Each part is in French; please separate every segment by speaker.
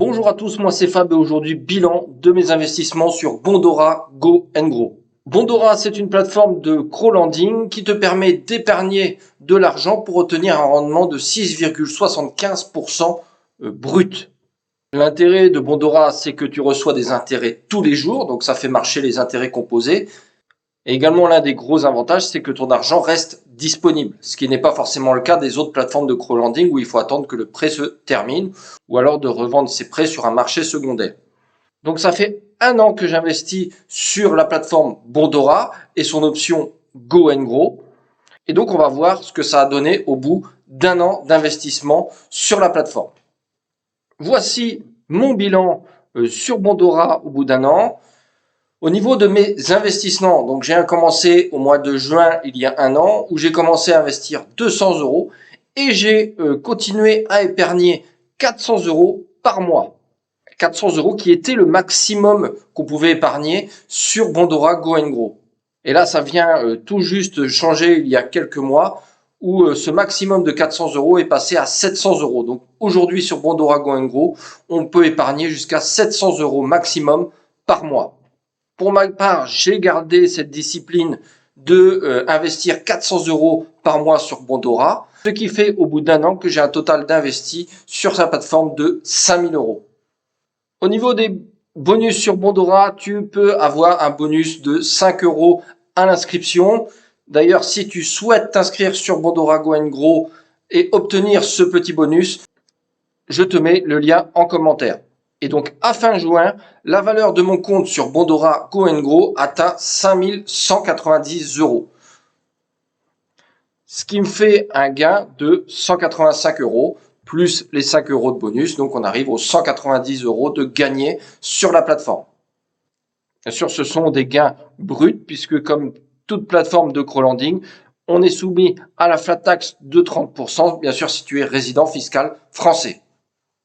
Speaker 1: Bonjour à tous, moi c'est Fab et aujourd'hui bilan de mes investissements sur Bondora Go Grow. Bondora, c'est une plateforme de crowdlending qui te permet d'épargner de l'argent pour obtenir un rendement de 6,75% brut. L'intérêt de Bondora, c'est que tu reçois des intérêts tous les jours, donc ça fait marcher les intérêts composés. Et également, l'un des gros avantages, c'est que ton argent reste disponible, ce qui n'est pas forcément le cas des autres plateformes de crowdlending où il faut attendre que le prêt se termine ou alors de revendre ses prêts sur un marché secondaire. Donc ça fait 1 an que j'investis sur la plateforme Bondora et son option Go Grow. Et donc on va voir ce que ça a donné au bout d'1 an d'investissement sur la plateforme. Voici mon bilan sur Bondora au bout d'1 an. Au niveau de mes investissements, donc j'ai commencé au mois de juin il y a 1 an où j'ai commencé à investir 200 € et j'ai continué à épargner 400 € par mois. 400 € qui était le maximum qu'on pouvait épargner sur Bondora Go Grow. Et là, ça vient tout juste changer il y a quelques mois où ce maximum de 400 € est passé à 700 €. Donc aujourd'hui sur Bondora Go Grow, on peut épargner jusqu'à 700 € maximum par mois. Pour ma part, j'ai gardé cette discipline de investir 400 € par mois sur Bondora, ce qui fait au bout d'1 an que j'ai un total d'investi sur sa plateforme de 5000 €. Au niveau des bonus sur Bondora, tu peux avoir un bonus de 5 € à l'inscription. D'ailleurs, si tu souhaites t'inscrire sur Bondora Go Grow et obtenir ce petit bonus, je te mets le lien en commentaire. Et donc, à fin juin, la valeur de mon compte sur Bondora Go Grow atteint 5190 €. Ce qui me fait un gain de 185 € plus les 5 € de bonus. Donc, on arrive aux 190 € de gagné sur la plateforme. Bien sûr, ce sont des gains bruts puisque comme toute plateforme de crowdlending, on est soumis à la flat tax de 30%, bien sûr, si tu es résident fiscal français.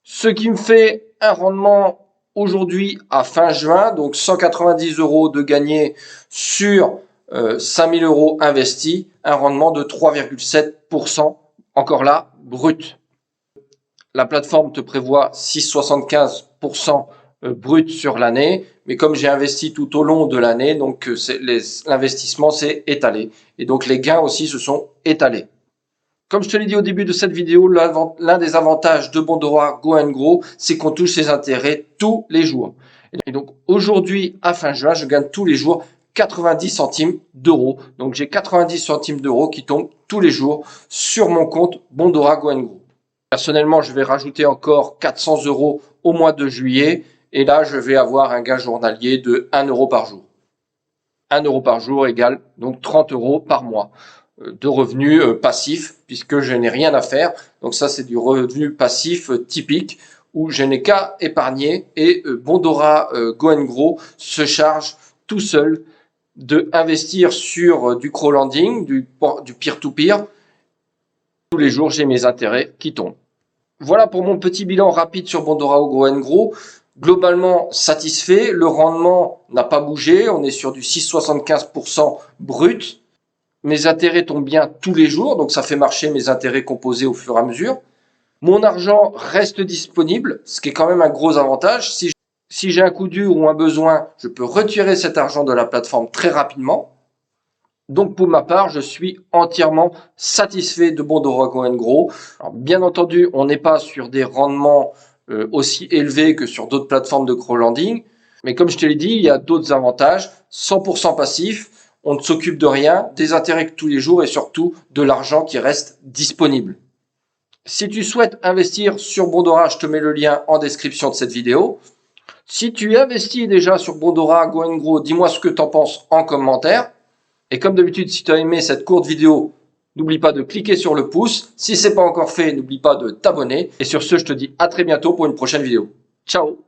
Speaker 1: Ce qui me fait un rendement aujourd'hui à fin juin, donc 190 € de gagné sur 5000 € investis, un rendement de 3,7%, encore là, brut. La plateforme te prévoit 6,75% brut sur l'année, mais comme j'ai investi tout au long de l'année, donc l'investissement s'est étalé. Et donc les gains aussi se sont étalés. Comme je te l'ai dit au début de cette vidéo, l'un des avantages de Bondora Go Grow, c'est qu'on touche ses intérêts tous les jours. Et donc aujourd'hui, à fin juin, je gagne tous les jours 90 centimes d'euros. Donc j'ai 90 centimes d'euros qui tombent tous les jours sur mon compte Bondora Go Grow. Personnellement, je vais rajouter encore 400 € au mois de juillet. Et là, je vais avoir un gain journalier de 1 € par jour. 1 € par jour égale donc 30 € par mois de revenus passifs puisque je n'ai rien à faire. Donc ça, c'est du revenu passif typique où je n'ai qu'à épargner et Bondora Go Grow se charge tout seul de investir sur du crowdlending, du peer-to-peer. Tous les jours, j'ai mes intérêts qui tombent. Voilà pour mon petit bilan rapide sur Bondora Go Grow. Globalement satisfait, le rendement n'a pas bougé, on est sur du 6,75% brut. Mes intérêts tombent bien tous les jours, donc ça fait marcher mes intérêts composés au fur et à mesure. Mon argent reste disponible, ce qui est quand même un gros avantage. Si j'ai un coup dur ou un besoin, je peux retirer cet argent de la plateforme très rapidement. Donc pour ma part, je suis entièrement satisfait de Bondora Go Grow. Alors, bien entendu, on n'est pas sur des rendements aussi élevés que sur d'autres plateformes de crowdlending. Mais comme je te l'ai dit, il y a d'autres avantages. 100% passif, on ne s'occupe de rien, des intérêts tous les jours et surtout de l'argent qui reste disponible. Si tu souhaites investir sur Bondora, je te mets le lien en description de cette vidéo. Si tu investis déjà sur Bondora Go Grow, dis-moi ce que tu en penses en commentaire. Et comme d'habitude, si tu as aimé cette courte vidéo, n'oublie pas de cliquer sur le pouce. Si ce n'est pas encore fait, n'oublie pas de t'abonner. Et sur ce, je te dis à très bientôt pour une prochaine vidéo. Ciao!